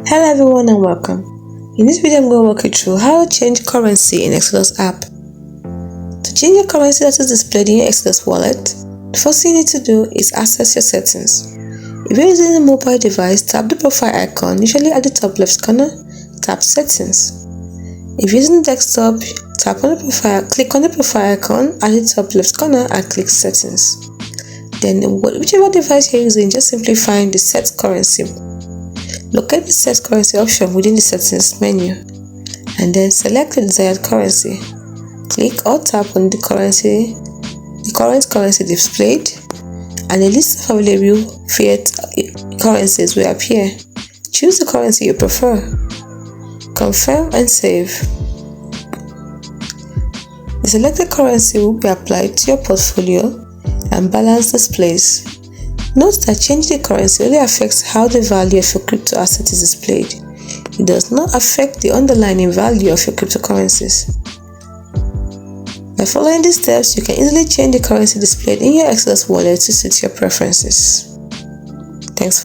Hello everyone and welcome. In this video I'm going to walk you through how to change currency in Exodus app. To change your currency that is displayed in your Exodus wallet, the first thing you need to do is access your settings. If you're using a mobile device, tap the profile icon, usually at the top left corner, tap settings. If you're using desktop, click on the profile icon at the top left corner and click settings. Then whichever device you're using, just simply find the set currency. Locate the set currency option within the settings menu and then select the desired currency. Click or tap on the current currency displayed, and a list of available fiat currencies will appear. Choose the currency you prefer. Confirm and save. The selected currency will be applied to your portfolio and balance displays. Note that changing the currency only affects how the value of your crypto asset is displayed. It does not affect the underlying value of your cryptocurrencies. By following these steps, you can easily change the currency displayed in your Exodus wallet to suit your preferences. Thanks.